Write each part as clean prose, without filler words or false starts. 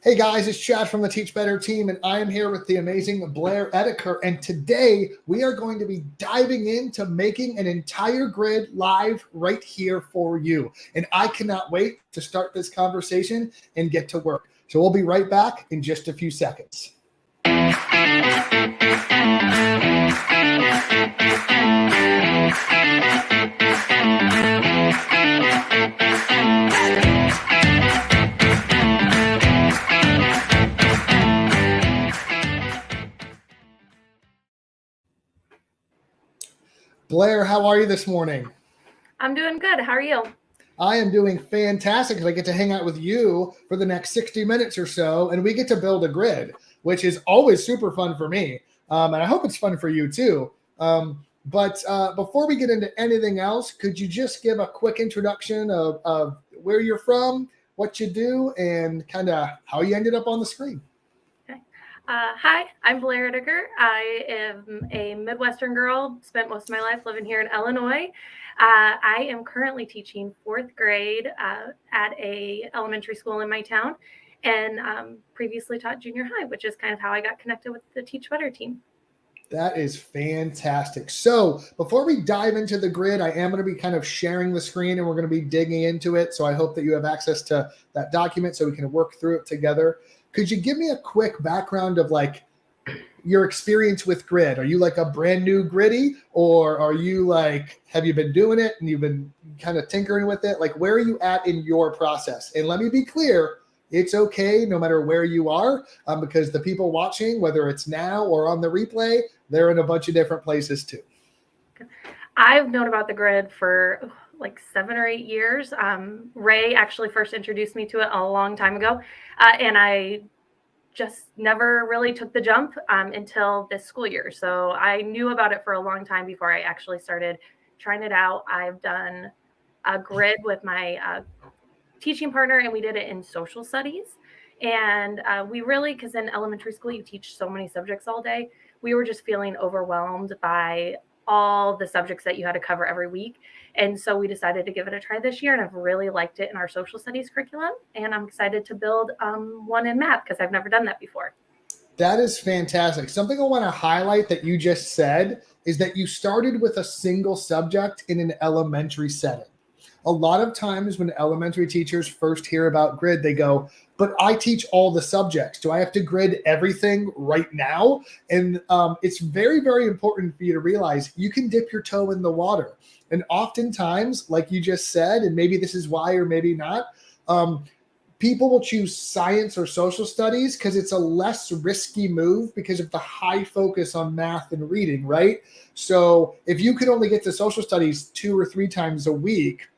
Hey guys, it's Chad from the Teach Better team, and I am here with the amazing Blair Edeker. And today we are going to be diving into making an entire grid live right here for you. And I cannot wait to start this conversation and get to work. So we'll be right back in just a few seconds. Blair, how are you this morning? I'm doing good. How are you? I am doing fantastic because I get to hang out with you for the next 60 minutes or so, and we get to build a grid, which is always super fun for me. And I hope it's fun for you too. But before we get into anything else, could you just give a quick introduction of where you're from, what you do, and kind of how you ended up on the screen? Hi, I'm Blair Edeker. I am a Midwestern girl, spent most of my life living here in Illinois. I am currently teaching fourth grade at a elementary school in my town, and previously taught junior high, which is kind of how I got connected with the Teach Better team. That is fantastic. So before we dive into the grid, I am going to be kind of sharing the screen and we're going to be digging into it. So I hope that you have access to that document so we can work through it together. Could you give me a quick background of like your experience with grid? Are you like a brand new griddy, or are you like, have you been doing it and you've been kind of tinkering with it? Like, where are you at in your process? And let me be clear, it's okay no matter where you are, because the people watching, whether it's now or on the replay, they're in a bunch of different places too. I've known about the grid for like 7 or 8 years. Ray actually first introduced me to it a long time ago, and I just never really took the jump until this school year. So I knew about it for a long time before I actually started trying it out. I've done a grid with my teaching partner, and we did it in social studies. And we really, because in elementary school, you teach so many subjects all day, we were just feeling overwhelmed by all the subjects that you had to cover every week. And so we decided to give it a try this year, and I've really liked it in our social studies curriculum. And I'm excited to build one in math because I've never done that before. That is fantastic. Something I want to highlight that you just said is that you started with a single subject in an elementary setting. A lot of times when elementary teachers first hear about grid, they go, but I teach all the subjects. Do I have to grid everything right now? And it's very, very important for you to realize you can dip your toe in the water. And oftentimes, like you just said, and maybe this is why or maybe not, people will choose science or social studies because it's a less risky move because of the high focus on math and reading, right? So if you could only get to social studies 2 or 3 times a week,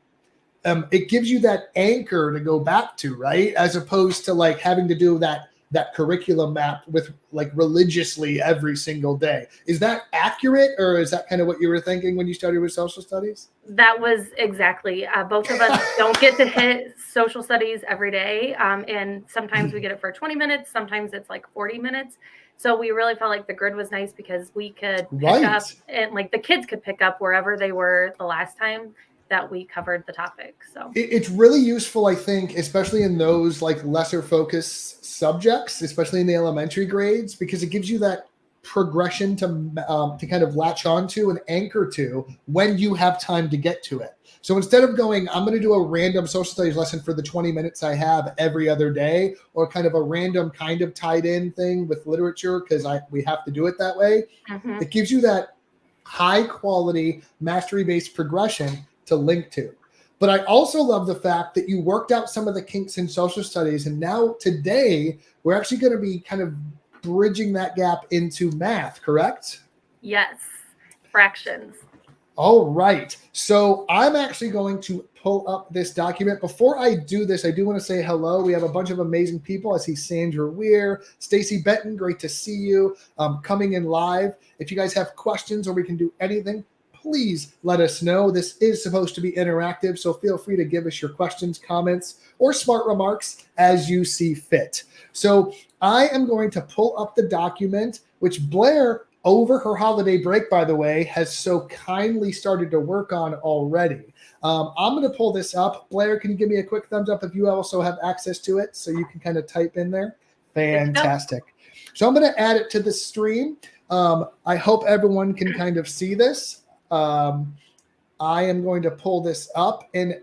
it gives you that anchor to go back to, right? As opposed to like having to do that curriculum map with like religiously every single day. Is that accurate, or is that kind of what you were thinking when you started with social studies? That was exactly. Both of us don't get to hit social studies every day. And sometimes we get it for 20 minutes. Sometimes it's like 40 minutes. So we really felt like the grid was nice because we could pick up, and like the kids could pick up wherever they were the last time that we covered the topic. So it's really useful, I think, especially in those like lesser focus subjects, especially in the elementary grades, because it gives you that progression to kind of latch onto and anchor to when you have time to get to it. So instead of going, I'm going to do a random social studies lesson for the 20 minutes I have every other day, or kind of a random kind of tied in thing with literature because we have to do it that way, It gives you that high quality mastery based progression to link to. But I also love the fact that you worked out some of the kinks in social studies. And now today, we're actually going to be kind of bridging that gap into math, correct? Yes, fractions. All right. So I'm actually going to pull up this document. Before I do this, I do want to say hello. We have a bunch of amazing people. I see Sandra Weir, Stacy Benton. Great to see you coming in live. If you guys have questions or we can do anything, please let us know. This is supposed to be interactive, so feel free to give us your questions, comments, or smart remarks as you see fit. So I am going to pull up the document, which Blair, over her holiday break, by the way, has so kindly started to work on already. I'm going to pull this up. Blair, can you give me a quick thumbs up if you also have access to it so you can kind of type in there? Fantastic. So I'm going to add it to the stream. I hope everyone can kind of see this. I am going to pull this up. And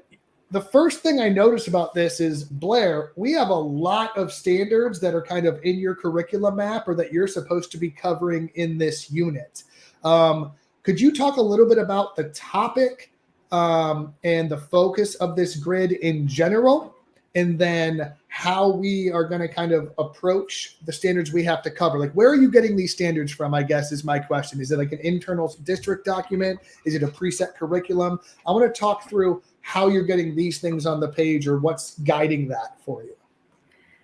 the first thing I noticed about this is, Blair, we have a lot of standards that are kind of in your curriculum map or that you're supposed to be covering in this unit. Could you talk a little bit about the topic and the focus of this grid in general, and then how we are going to kind of approach the standards we have to cover? Like, where are you getting these standards from, I guess, is my question. Is it like an internal district document? Is it a preset curriculum? I want to talk through how you're getting these things on the page or what's guiding that for you.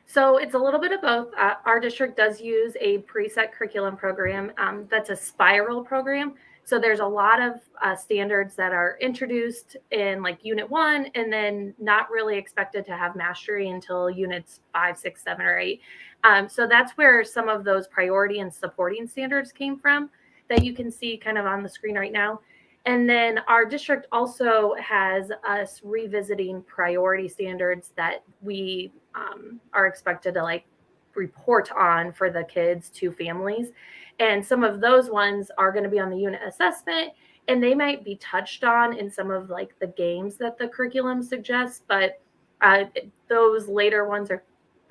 So it's a little bit of both. Our district does use a preset curriculum program that's a spiral program. So there's a lot of standards that are introduced in like unit 1 and then not really expected to have mastery until units 5, 6, 7, or 8. So that's where some of those priority and supporting standards came from that you can see kind of on the screen right now. And then our district also has us revisiting priority standards that we are expected to like report on for the kids to families. And some of those ones are going to be on the unit assessment, and they might be touched on in some of like the games that the curriculum suggests, but those later ones are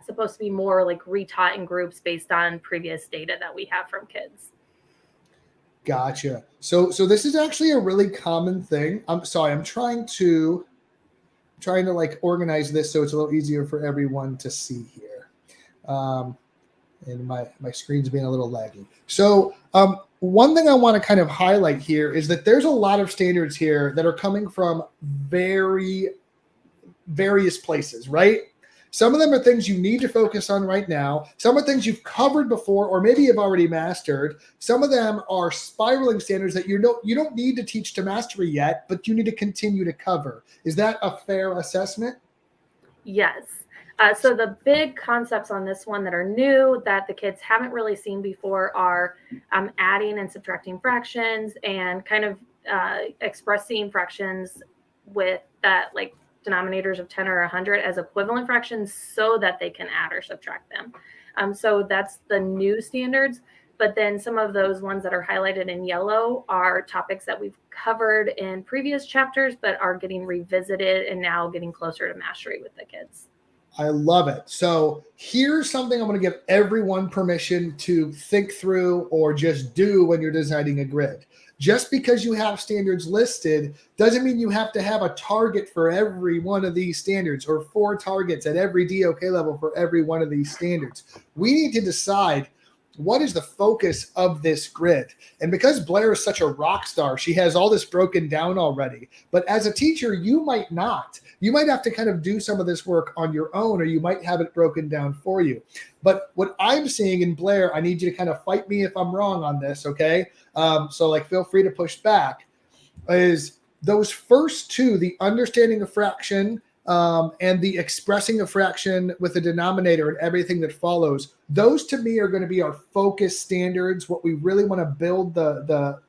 supposed to be more like retaught in groups based on previous data that we have from kids. Gotcha. So this is actually a really common thing. I'm sorry, I'm trying to like organize this so it's a little easier for everyone to see here. And my screen's being a little laggy. So one thing I want to kind of highlight here is that there's a lot of standards here that are coming from various places, right? Some of them are things you need to focus on right now. Some are things you've covered before or maybe you've already mastered. Some of them are spiraling standards that you don't need to teach to mastery yet, but you need to continue to cover. Is that a fair assessment? Yes. So the big concepts on this one that are new that the kids haven't really seen before are adding and subtracting fractions and kind of expressing fractions with that like denominators of 10 or 100 as equivalent fractions so that they can add or subtract them. So that's the new standards. But then some of those ones that are highlighted in yellow are topics that we've covered in previous chapters, but are getting revisited and now getting closer to mastery with the kids. I love it. So here's something I'm going to give everyone permission to think through or just do when you're designing a grid. Just because you have standards listed doesn't mean you have to have a target for every one of these standards or 4 targets at every DOK level for every one of these standards. We need to decide what is the focus of this grid. And because Blair is such a rock star, she has all this broken down already. But as a teacher, you might not. You might have to kind of do some of this work on your own, or you might have it broken down for you. But what I'm seeing in Blair, I need you to kind of fight me if I'm wrong on this, okay? So like feel free to push back, is those first 2, the understanding of fraction and the expressing a fraction with a denominator and everything that follows, those to me are going to be our focus standards, what we really want to build the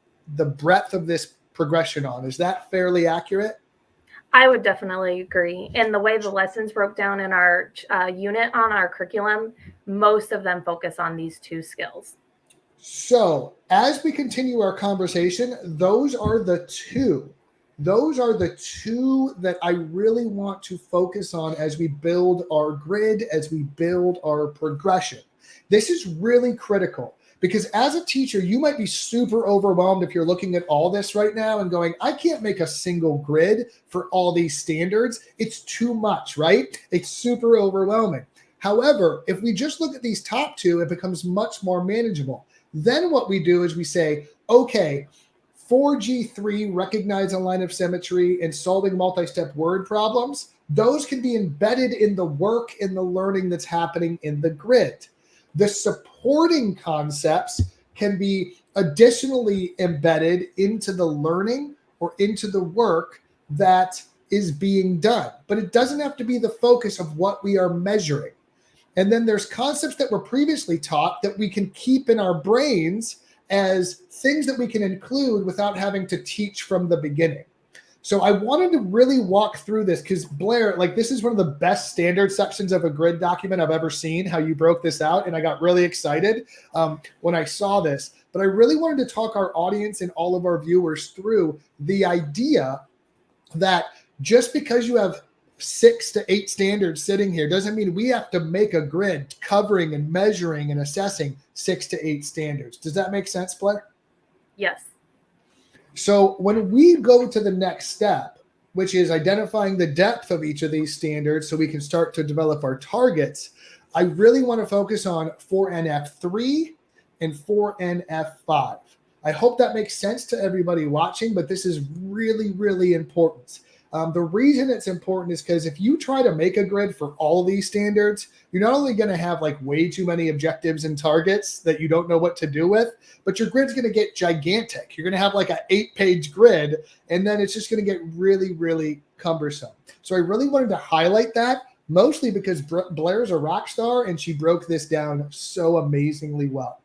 breadth of this progression on. Is that fairly accurate? I would definitely agree. And the way the lessons broke down in our unit on our curriculum, most of them focus on these 2 skills. So as we continue our conversation, those are the 2 that I really want to focus on as we build our grid, as we build our progression. This is really critical because as a teacher, you might be super overwhelmed if you're looking at all this right now and going, I can't make a single grid for all these standards. It's too much, right? It's super overwhelming. However, if we just look at these top 2, it becomes much more manageable. Then what we do is we say, okay, 4G3, recognize a line of symmetry, and solving multi-step word problems, those can be embedded in the work, in the learning that's happening in the grid. The supporting concepts can be additionally embedded into the learning or into the work that is being done, but it doesn't have to be the focus of what we are measuring. And then there's concepts that were previously taught that we can keep in our brains as things that we can include without having to teach from the beginning. So I wanted to really walk through this because Blair, like this is one of the best standard sections of a grid document I've ever seen, how you broke this out. And I got really excited when I saw this. But I really wanted to talk our audience and all of our viewers through the idea that just because you have 6 to 8 standards sitting here doesn't mean we have to make a grid covering and measuring and assessing 6 to 8 standards. Does that make sense, Blair? Yes. So when we go to the next step, which is identifying the depth of each of these standards so we can start to develop our targets, I really want to focus on 4NF3 and 4NF5. I hope that makes sense to everybody watching, but this is really, really important. The reason it's important is because if you try to make a grid for all these standards, you're not only going to have like way too many objectives and targets that you don't know what to do with, but your grid's going to get gigantic. You're going to have like an 8-page grid, and then it's just going to get really, really cumbersome. So I really wanted to highlight that, mostly because Blair's a rock star and she broke this down so amazingly well.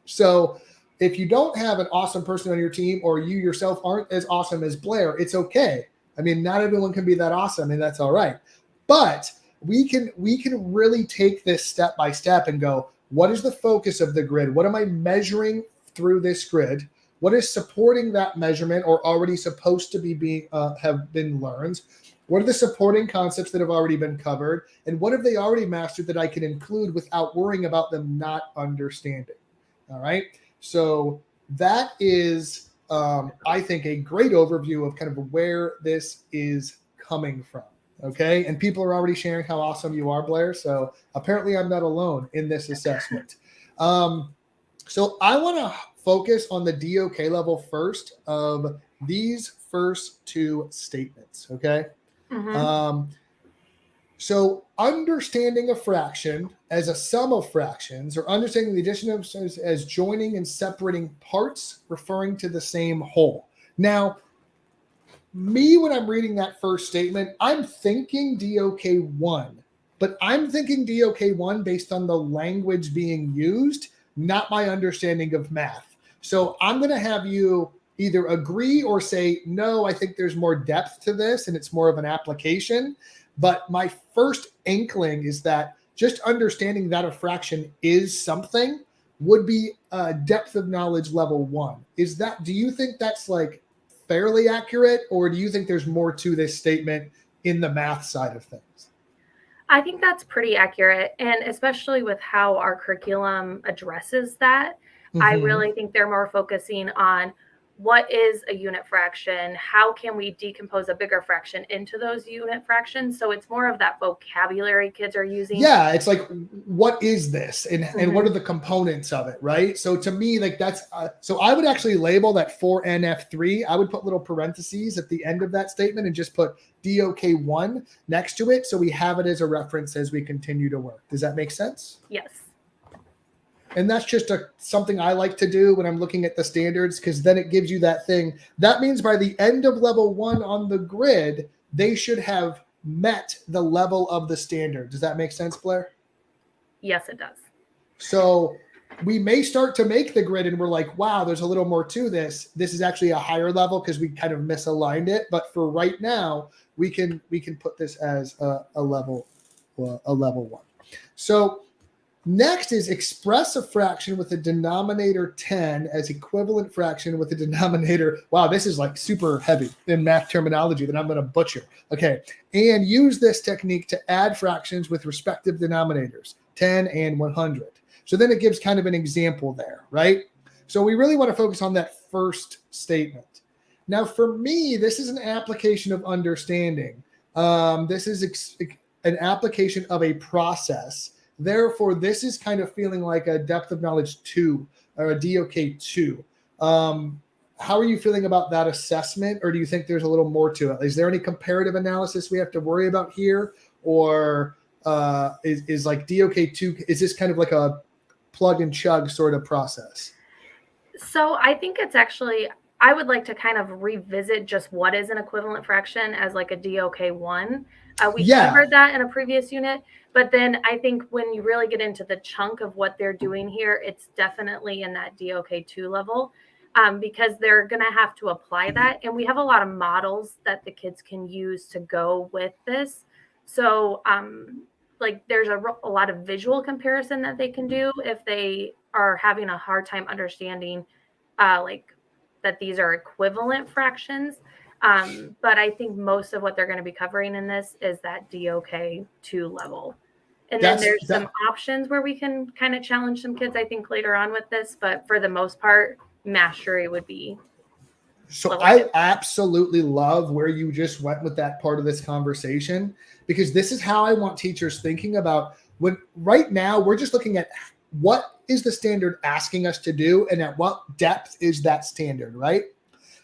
So if you don't have an awesome person on your team, or you yourself aren't as awesome as Blair, it's okay. I mean, not everyone can be that awesome, and that's all right. But we can really take this step by step and go, what is the focus of the grid? What am I measuring through this grid? What is supporting that measurement or already supposed to be have been learned? What are the supporting concepts that have already been covered? And what have they already mastered that I can include without worrying about them not understanding? All right. So that is, I think, a great overview of kind of where this is coming from. Okay. And people are already sharing how awesome you are, Blair. So apparently I'm not alone in this assessment. So I want to focus on the DOK level first of these first 2 statements. Okay. Mm-hmm. So understanding a fraction as a sum of fractions, or understanding the addition of as joining and separating parts referring to the same whole. Now, me, when I'm reading that first statement, I'm thinking DOK1, but I'm thinking DOK1 based on the language being used, not my understanding of math. So I'm going to have you either agree or say, no, I think there's more depth to this and it's more of an application. But my first inkling is that just understanding that a fraction is something would be depth of knowledge level 1. Do you think that's like fairly accurate, or do you think there's more to this statement in the math side of things? I think that's pretty accurate. And especially with how our curriculum addresses that, mm-hmm. I really think they're more focusing on what is a unit fraction? How can we decompose a bigger fraction into those unit fractions? So it's more of that vocabulary kids are using. Yeah, it's like, what is this? And what are the components of it, right? So to me, like that's, so I would actually label that 4NF3. I would put little parentheses at the end of that statement and just put DOK1 next to it. So we have it as a reference as we continue to work. Does that make sense? Yes. And that's just something I like to do when I'm looking at the standards, because then it gives you that thing. That means by the end of level 1 on the grid, they should have met the level of the standard. Does that make sense, Blair? Yes, it does. So we may start to make the grid and we're like, wow, there's a little more to this. This is actually a higher level because we kind of misaligned it. But for right now, we can put this as a level 1. So next is express a fraction with a denominator 10 as equivalent fraction with a denominator. Wow, this is like super heavy in math terminology that I'm going to butcher. Okay. And use this technique to add fractions with respective denominators, 10 and 100. So then it gives kind of an example there, right? So we really want to focus on that first statement. Now, for me, this is an application of understanding. This is an application of a process. Therefore, this is kind of feeling like a depth of knowledge 2 or a DOK 2. How are you feeling about that assessment, or do you think there's a little more to it? Is there any comparative analysis we have to worry about here, or is like DOK 2, is this kind of like a plug and chug sort of process? So I think it's actually, I would like to kind of revisit just what is an equivalent fraction as like a DOK 1. We Yeah. covered that in a previous unit, but then I think when you really get into the chunk of what they're doing here, it's definitely in that DOK2 level, because they're going to have to apply that. And we have a lot of models that the kids can use to go with this. So like there's a lot of visual comparison that they can do if they are having a hard time understanding like that these are equivalent fractions. But I think most of what they're going to be covering in this is that DOK2 level. And then there's some options where we can kind of challenge some kids, I think, later on with this. But for the most part, mastery would be. So I absolutely love where you just went with that part of this conversation, because this is how I want teachers thinking about when right now we're just looking at what is the standard asking us to do and at what depth is that standard, right?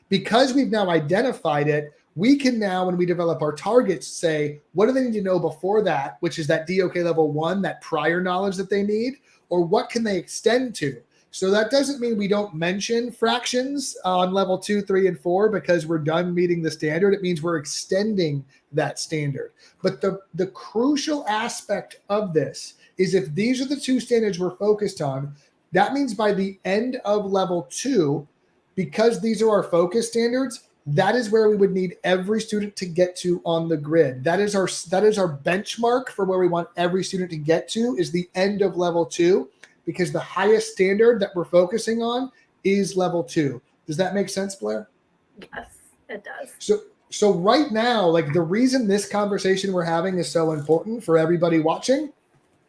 Because we've now identified it, we can now, when we develop our targets, say, what do they need to know before that, which is that DOK level 1, that prior knowledge that they need, or what can they extend to? So that doesn't mean we don't mention fractions on level 2, 3, and 4 because we're done meeting the standard. It means we're extending that standard. But the crucial aspect of this is if these are the 2 standards we're focused on, that means by the end of level 2, because these are our focus standards, that is where we would need every student to get to on the grid. That is our benchmark for where we want every student to get to is the end of level 2, because the highest standard that we're focusing on is level 2. Does that make sense, Blair? Yes, it does. So right now, like the reason this conversation we're having is so important for everybody watching,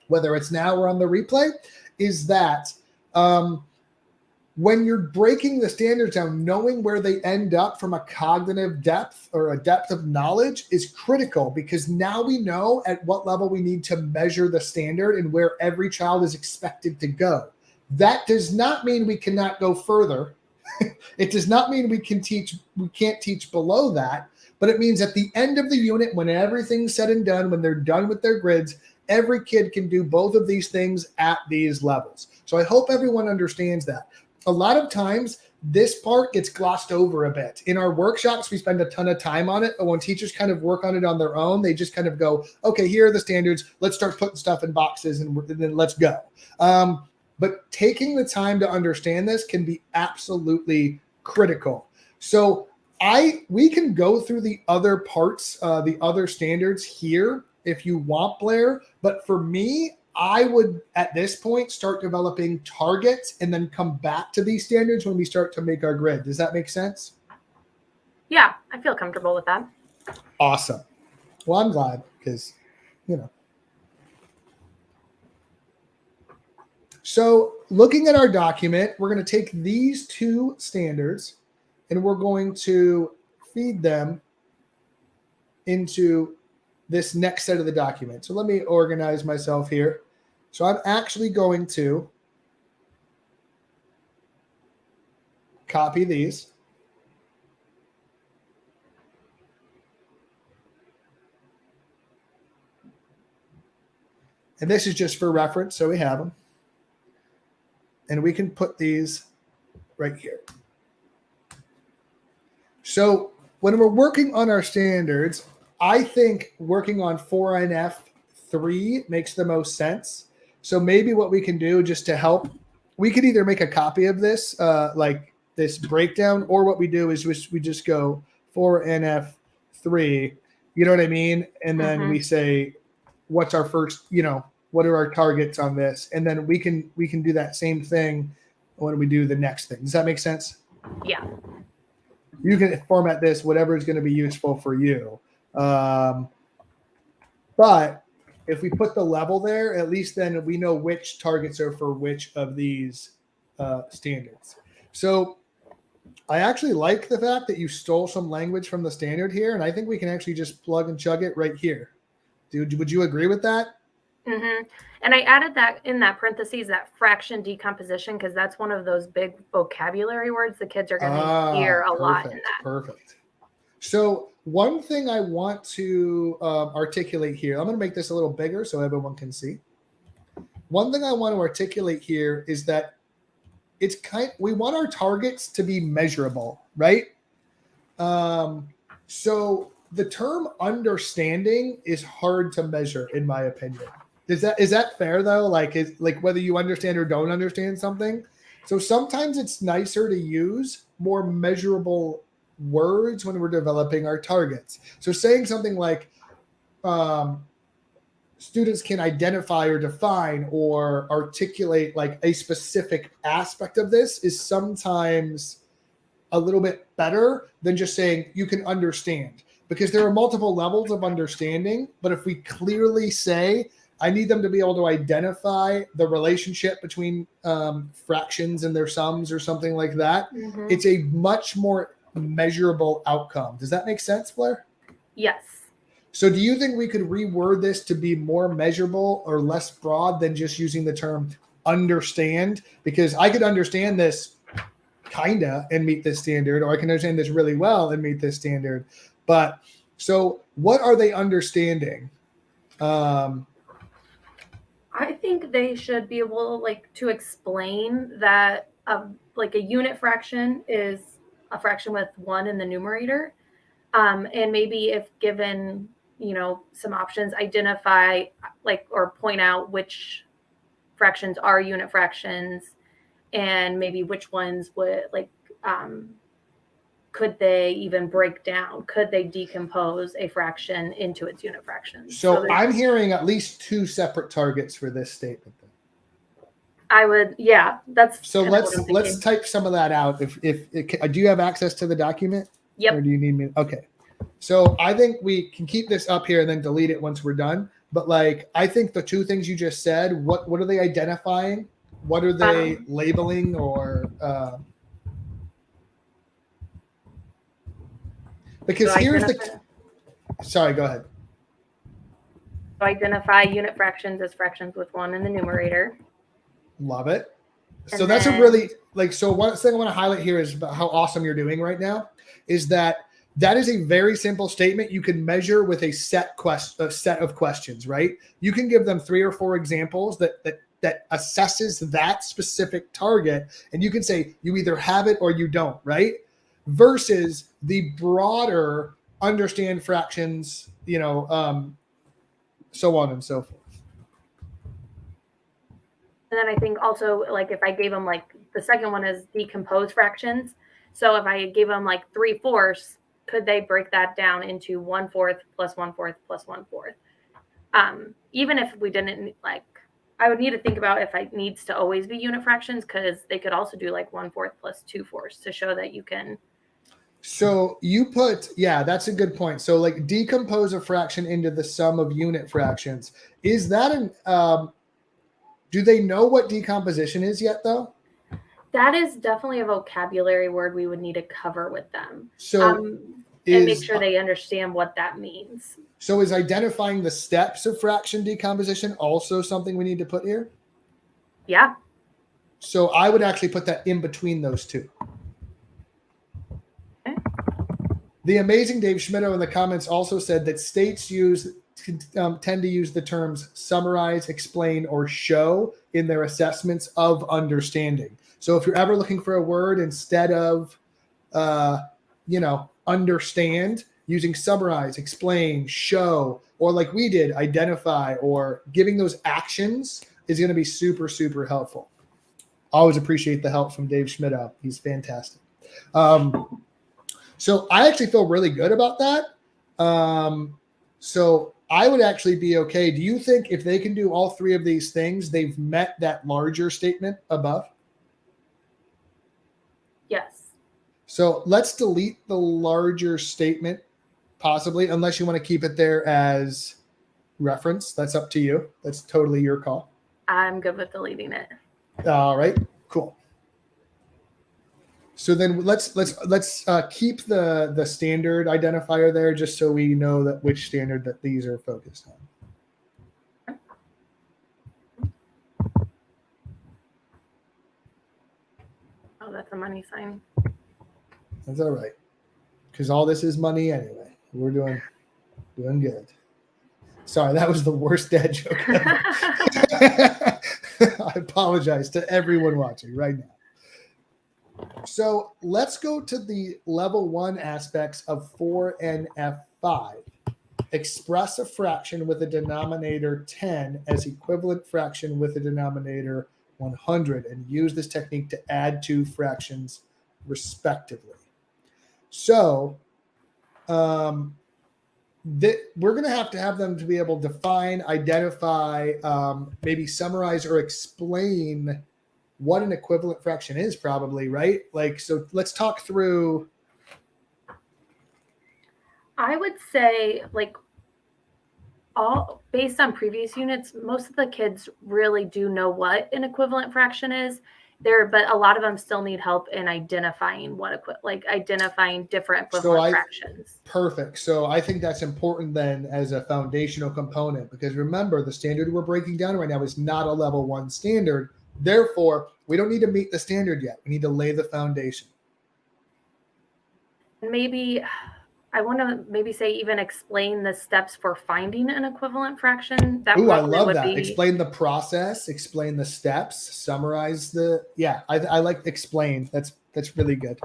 whether it's now or on the replay, is that when you're breaking the standards down, knowing where they end up from a cognitive depth or a depth of knowledge is critical, because now we know at what level we need to measure the standard and where every child is expected to go. That does not mean we cannot go further. It does not mean we can't teach below that, but it means at the end of the unit, when everything's said and done, when they're done with their grids, every kid can do both of these things at these levels. So I hope everyone understands that. A lot of times this part gets glossed over a bit. In our workshops, we spend a ton of time on it, but when teachers kind of work on it on their own, they just kind of go, okay, here are the standards. Let's start putting stuff in boxes and then let's go. But taking the time to understand this can be absolutely critical. So we can go through the other parts, the other standards here if you want, Blair. But for me, I would, at this point, start developing targets and then come back to these standards when we start to make our grid. Does that make sense? Yeah, I feel comfortable with that. Awesome. Well, I'm glad because, So looking at our document, we're going to take these 2 standards and we're going to feed them into this next set of the document. So let me organize myself here. So I'm actually going to copy these. And this is just for reference, so we have them. And we can put these right here. So when we're working on our standards, I think working on 4NF3 makes the most sense. So maybe what we can do just to help, we could either make a copy of this, like this breakdown, or what we do is we just go 4NF3, you know what I mean? And then we say, what's our first, what are our targets on this? And then we can do that same thing when we do the next thing. Does that make sense? Yeah. You can format this, whatever is going to be useful for you. But if we put the level there, at least then we know which targets are for which of these standards. So I actually like the fact that you stole some language from the standard here, and I think we can actually just plug and chug it right here. Would you agree with that? Mm-hmm. And I added that in that parentheses, that fraction decomposition, because that's one of those big vocabulary words the kids are going to hear a lot in that. Perfect. So one thing I want to articulate here, I'm going to make this a little bigger so everyone can see. One thing I want to articulate here is that we want our targets to be measurable, right? So the term understanding is hard to measure, in my opinion. Is that fair though? Like, whether you understand or don't understand something. So sometimes it's nicer to use more measurable words when we're developing our targets. So saying something like, students can identify or define or articulate like a specific aspect of this is sometimes a little bit better than just saying you can understand, because there are multiple levels of understanding. But if we clearly say, I need them to be able to identify the relationship between fractions and their sums or something like that, it's a much more measurable outcome. Does that make sense, Blair? Yes. So do you think we could reword this to be more measurable or less broad than just using the term understand? Because I could understand this kinda and meet this standard, or I can understand this really well and meet this standard. But so what are they understanding? I think they should be able to explain that like a unit fraction is a fraction with 1 in the numerator. And maybe if given, some options, identify or point out which fractions are unit fractions, and maybe which ones would could they even break down? Could they decompose a fraction into its unit fractions? So I'm hearing at least 2 separate targets for this statement. I would, yeah, that's so. Let's type some of that out. If do you have access to the document? Yep. Or do you need me? Okay. So I think we can keep this up here and then delete it once we're done. But I think the 2 things you just said, what are they identifying? What are they labeling or? Because so here's sorry, go ahead. So identify unit fractions as fractions with 1 in the numerator. Love it. So that's a really so one thing I want to highlight here is about how awesome you're doing right now is that is a very simple statement you can measure with a set of questions, right? You can give them 3 or 4 examples that assesses that specific target, and you can say you either have it or you don't, right? Versus the broader understand fractions, so on and so forth. And then I think also if I gave them the second one is decompose fractions. So if I gave them 3/4, could they break that down into 1/4 plus 1/4 plus 1/4? Even if we didn't I would need to think about if it needs to always be unit fractions, because they could also do 1/4 plus 2/4 to show that you can. So you put, that's a good point. So decompose a fraction into the sum of unit fractions. Is that do they know what decomposition is yet though? That is definitely a vocabulary word we would need to cover with them. So and make sure they understand what that means. So is identifying the steps of fraction decomposition also something we need to put here? Yeah. So I would actually put that in between those 2. Okay. The amazing Dave Schmitto in the comments also said that states tend to use the terms summarize, explain, or show in their assessments of understanding. So if you're ever looking for a word instead of, understand, using summarize, explain, show, or like we did, identify, or giving those actions is going to be super, super helpful. Always appreciate the help from Dave Schmitto. He's fantastic. So I actually feel really good about that. So I would actually be okay. Do you think if they can do all 3 of these things, they've met that larger statement above? Yes. So let's delete the larger statement, possibly, unless you want to keep it there as reference. That's up to you. That's totally your call. I'm good with deleting it. All right, cool. So then let's keep the standard identifier there, just so we know that which standard that these are focused on. Oh, that's a money sign. That's all right, because all this is money anyway. We're doing good. Sorry, that was the worst dad joke ever. I apologize to everyone watching right now. So let's go to the level 1 aspects of 4NF5. 5. Express a fraction with a denominator 10 as equivalent fraction with a denominator 100 and use this technique to add two fractions respectively. So we're going to have them to be able to define, identify, maybe summarize or explain what an equivalent fraction is, probably, right? Like, so let's talk through. I would say, like, all based on previous units, most of the kids really do know what an equivalent fraction is there, but a lot of them still need help in identifying identifying different equivalent fractions. Perfect. So I think that's important then as a foundational component, because remember, the standard we're breaking down right now is not a level 1 standard. Therefore, we don't need to meet the standard yet. We need to lay the foundation. Maybe I want to maybe say even explain the steps for finding an equivalent fraction. Ooh, I love that. Explain the process, explain the steps, summarize the, I like explain. That's really good.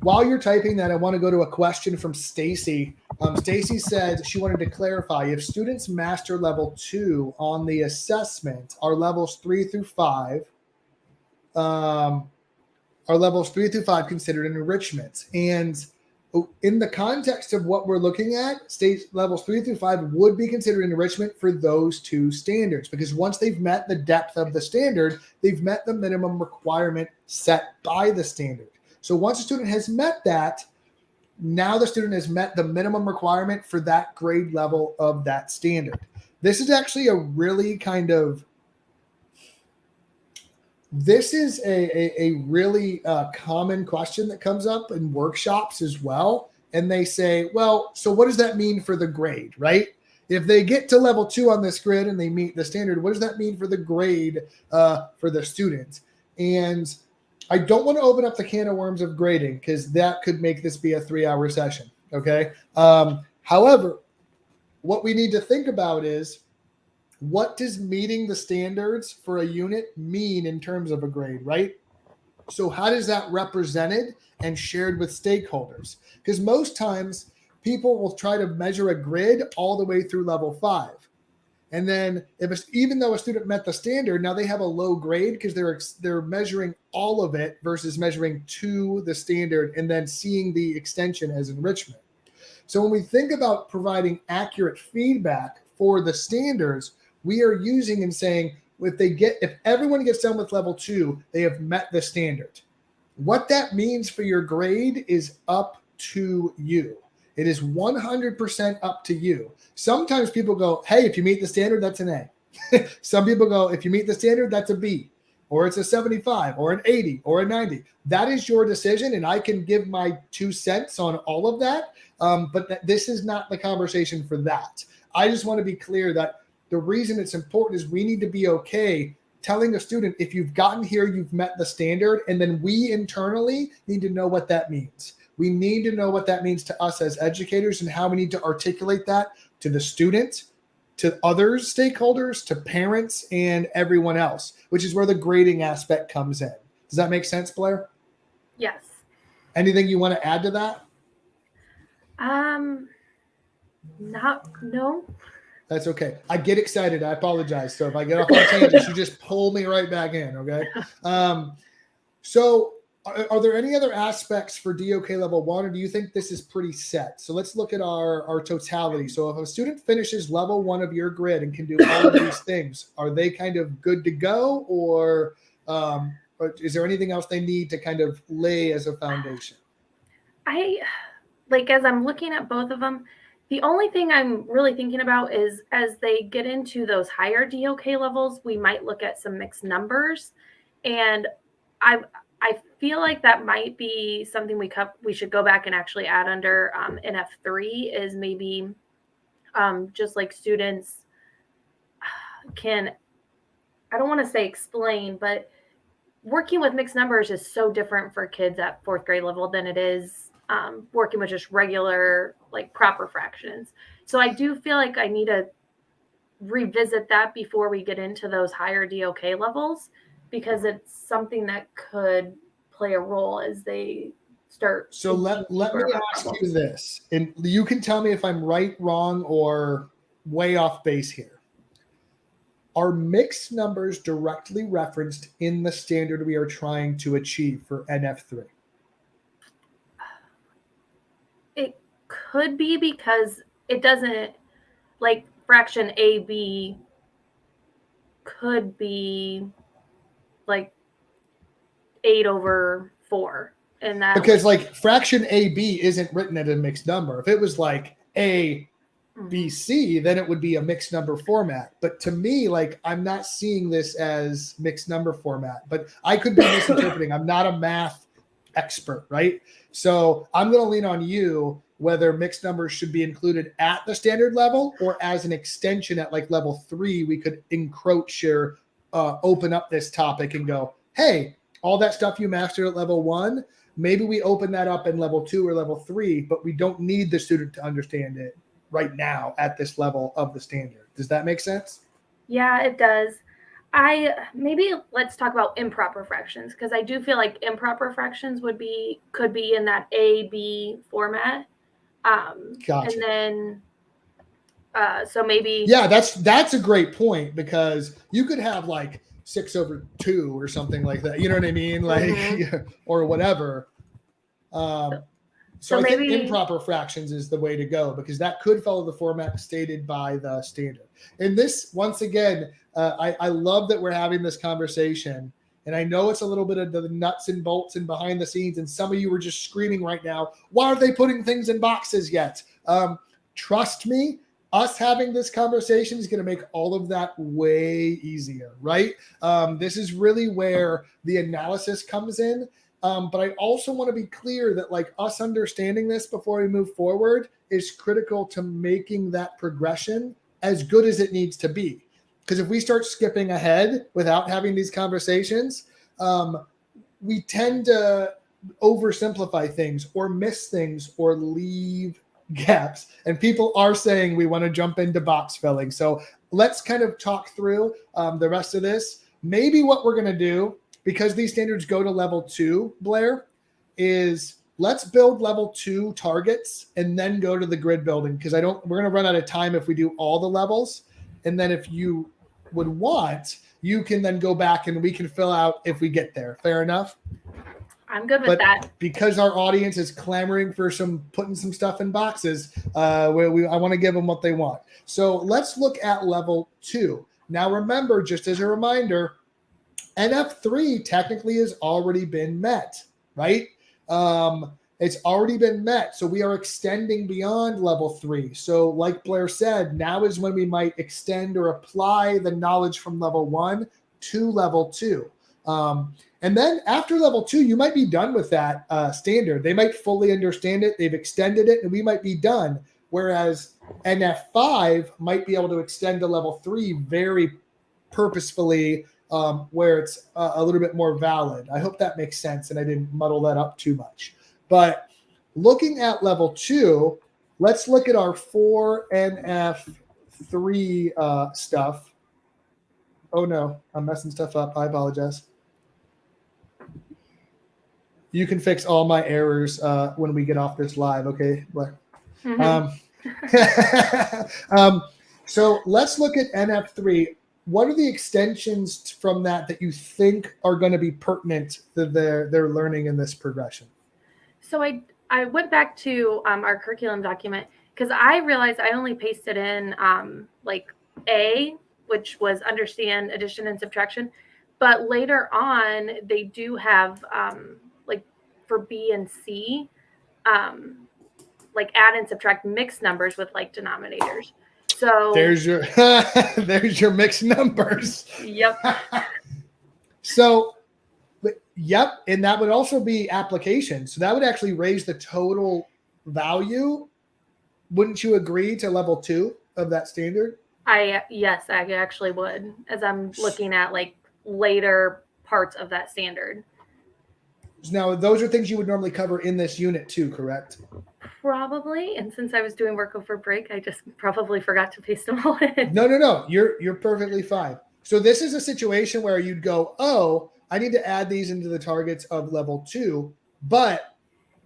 While you're typing that, I want to go to a question from Stacy. Stacy said she wanted to clarify if students master level 2 on the assessment, are levels 3 through 5 considered an enrichment? And in the context of what we're looking at, state levels 3 through 5 would be considered enrichment for those two standards, because once they've met the depth of the standard, they've met the minimum requirement set by the standard. So once a student has met that, now the student has met the minimum requirement for that grade level of that standard. This is actually a really really common question that comes up in workshops as well. And they say, well, so what does that mean for the grade, right? If they get to level 2 on this grid and they meet the standard, what does that mean for the grade for the student? And I don't want to open up the can of worms of grading, because that could make this be a 3-hour session, okay? However, what we need to think about is, what does meeting the standards for a unit mean in terms of a grade, right? So how does that represented and shared with stakeholders? Because most times people will try to measure a grid all the way through level 5. And then even though a student met the standard, now they have a low grade because they're measuring all of it versus measuring to the standard and then seeing the extension as enrichment. So when we think about providing accurate feedback for the standards, we are using and saying, if everyone gets done with level 2, they have met the standard. What that means for your grade is up to you. It is 100% up to you. Sometimes people go, hey, if you meet the standard, that's an A. Some people go, if you meet the standard, that's a B, or it's a 75, or an 80, or a 90. That is your decision, and I can give my 2 cents on all of that, but this is not the conversation for that. I just want to be clear that the reason it's important is we need to be okay telling a student, if you've gotten here, you've met the standard, and then we internally need to know what that means. We need to know what that means to us as educators and how we need to articulate that to the student, to other stakeholders, to parents, and everyone else, which is where the grading aspect comes in. Does that make sense, Blair? Yes. Anything you want to add to that? No. That's okay. I get excited. I apologize. So if I get off on tangents, you just pull me right back in, okay? So are there any other aspects for DOK level 1, or do you think this is pretty set? So let's look at our totality. So if a student finishes level 1 of your grid and can do all of these things, are they kind of good to go, or is there anything else they need to kind of lay as a foundation? As I'm looking at both of them, the only thing I'm really thinking about is as they get into those higher DOK levels, we might look at some mixed numbers. And I feel like that might be something we should go back and actually add under NF3, is maybe just like students can, I don't want to say explain, but working with mixed numbers is so different for kids at 4th grade level than it is working with just regular, like, proper fractions. So I do feel like I need to revisit that before we get into those higher DOK levels, because it's something that could play a role as they start. So let me ask you this, and you can tell me if I'm right, wrong, or way off base here. Are mixed numbers directly referenced in the standard we are trying to achieve for NF3? It could be, because it doesn't, like fraction AB could be like 8/4, and that because like fraction AB isn't written as a mixed number. If it was like A, B, C, then it would be a mixed number format. But to me, like, I'm not seeing this as mixed number format, but I could be misinterpreting. I'm not a math expert, right? So I'm going to lean on you whether mixed numbers should be included at the standard level or as an extension at like level 3. We could encroach or open up this topic and go, hey, all that stuff you mastered at level 1, maybe we open that up in level 2 or level 3, but we don't need the student to understand it right now at this level of the standard. Does that make sense? Yeah, it does. Maybe let's talk about improper fractions, because I do feel like improper fractions could be in that A-B format. Gotcha. And then so maybe. Yeah, that's a great point, because you could have like 6/2 or something like that. You know what I mean? Like, or whatever. So I think improper fractions is the way to go, because that could follow the format stated by the standard. And this, once again, I love that we're having this conversation. And I know it's a little bit of the nuts and bolts and behind the scenes. And some of you are just screaming right now, why are they putting things in boxes yet? Trust me, us having this conversation is going to make all of that way easier, right? This is really where the analysis comes in. But I also want to be clear that like us understanding this before we move forward is critical to making that progression as good as it needs to be. Because if we start skipping ahead without having these conversations, we tend to oversimplify things or miss things or leave gaps. And people are saying we want to jump into box filling. So let's kind of talk through the rest of this. Maybe what we're going to do, because these standards go to level 2, Blair, is let's build level 2 targets and then go to the grid building, because we're going to run out of time if we do all the levels. And then if you would want, you can then go back and we can fill out if we get there. Fair enough? I'm good with that. Because our audience is clamoring for putting some stuff in boxes, I want to give them what they want. So let's look at level 2. Now remember, just as a reminder, NF3 technically has already been met, right? It's already been met. So we are extending beyond level 3. So like Blair said, now is when we might extend or apply the knowledge from level 1 to level 2. And then after level 2, you might be done with that standard. They might fully understand it. They've extended it and we might be done. Whereas NF5 might be able to extend to level 3 very purposefully, where it's a little bit more valid. I hope that makes sense and I didn't muddle that up too much. But looking at level 2, let's look at our 4 NF3 stuff. Oh no, I'm messing stuff up. I apologize. You can fix all my errors when we get off this live, okay? So let's look at NF3. What are the extensions from that you think are going to be pertinent to their learning in this progression? So I went back to our curriculum document, because I realized I only pasted in like A, which was understand addition and subtraction. But later on, they do have like for B and C, like add and subtract mixed numbers with like denominators. So there's your mixed numbers. Yep. So, yep, and that would also be application. So that would actually raise the total value. Wouldn't you agree to level 2 of that standard? Yes, I actually would, as I'm looking at like later parts of that standard. Now, those are things you would normally cover in this unit too, correct? Probably. And since I was doing work over break, I just probably forgot to paste them all in. No. You're perfectly fine. So this is a situation where you'd go, oh, I need to add these into the targets of level 2, but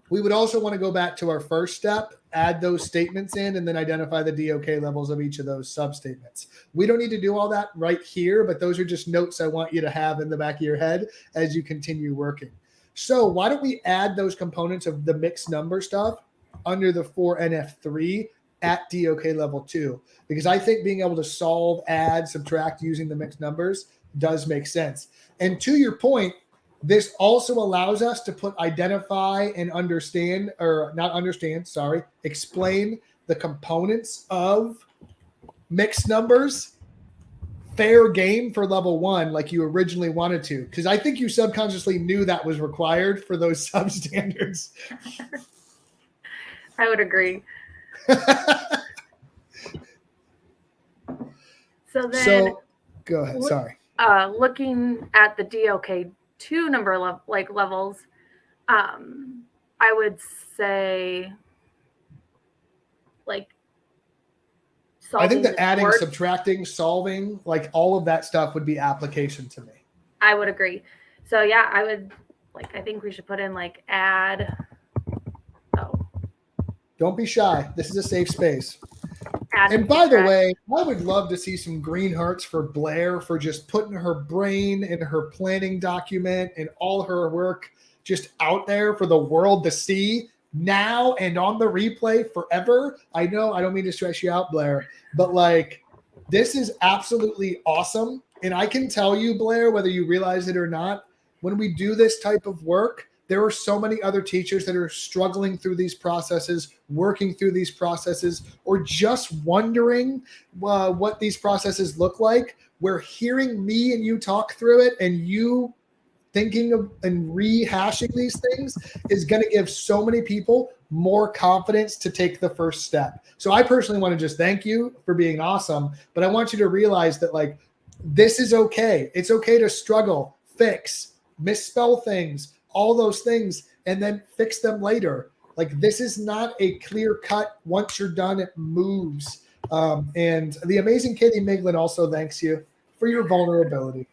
We would also want to go back to our first step, add those statements in, and then identify the DOK levels of each of those substatements. We don't need to do all that right here, but those are just notes I want you to have in the back of your head as you continue working. So why don't we add those components of the mixed number stuff under the 4NF3 at DOK level 2? Because I think being able to solve, add, subtract using the mixed numbers does make sense. And to your point, this also allows us to identify and understand, or not understand, sorry, explain the components of mixed numbers fair game for level 1 like you originally wanted to. Because I think you subconsciously knew that was required for those substandards. I would agree. So go ahead. Sorry. Looking at the DOK2 number levels, I would say like I think that adding, subtracting, solving, like all of that stuff would be application to me. I would agree. So yeah, I think we should put in like add. Oh. Don't be shy. This is a safe space. And by the way, I would love to see some green hearts for Blair for just putting her brain and her planning document and all her work just out there for the world to see now and on the replay forever. I know I don't mean to stress you out, Blair, but like this is absolutely awesome. And I can tell you, Blair, whether you realize it or not, when we do this type of work, there are so many other teachers that are struggling through these processes, working through these processes, or just wondering what these processes look like. Where hearing me and you talk through it and you thinking of and rehashing these things is going to give so many people more confidence to take the first step. So I personally want to just thank you for being awesome, but I want you to realize that like this is okay. It's okay to struggle, fix, misspell things, all those things, and then fix them later. Like this is not a clear cut. Once you're done, it moves. And the amazing Katie Miglin also thanks you for your vulnerability.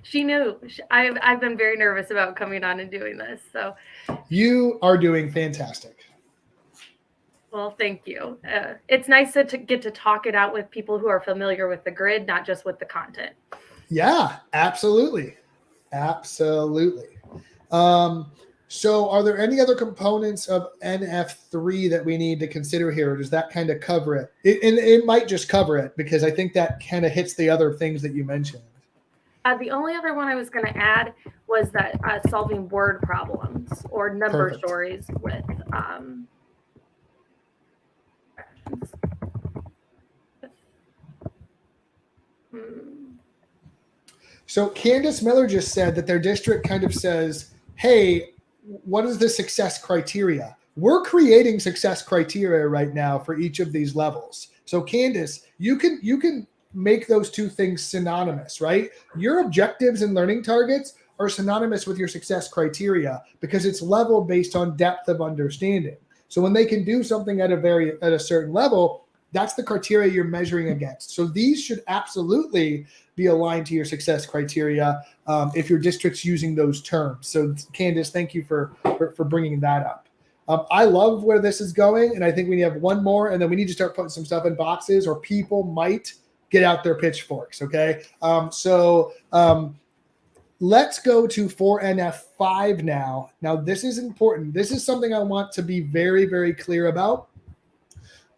She knew. I've been very nervous about coming on and doing this. So you are doing fantastic. Well, thank you. It's nice to get to talk it out with people who are familiar with the grid, not just with the content. Yeah, absolutely. Absolutely. So are there any other components of NF3 that we need to consider here? Or does that kind of cover it? It might just cover it because I think that kind of hits the other things that you mentioned. The only other one I was going to add was that solving word problems or number stories with So Candace Miller just said that their district kind of says, hey, what is the success criteria? We're creating success criteria right now for each of these levels. So Candace, you can make those two things synonymous, right? Your objectives and learning targets are synonymous with your success criteria because it's level based on depth of understanding. So when they can do something at a certain level, that's the criteria you're measuring against. So these should absolutely be aligned to your success criteria if your district's using those terms. So Candace, thank you for bringing that up. I love where this is going, and I think we have one more, and then we need to start putting some stuff in boxes, or people might get out their pitchforks, okay? Let's go to 4NF5 now. Now, this is important. This is something I want to be very, very clear about.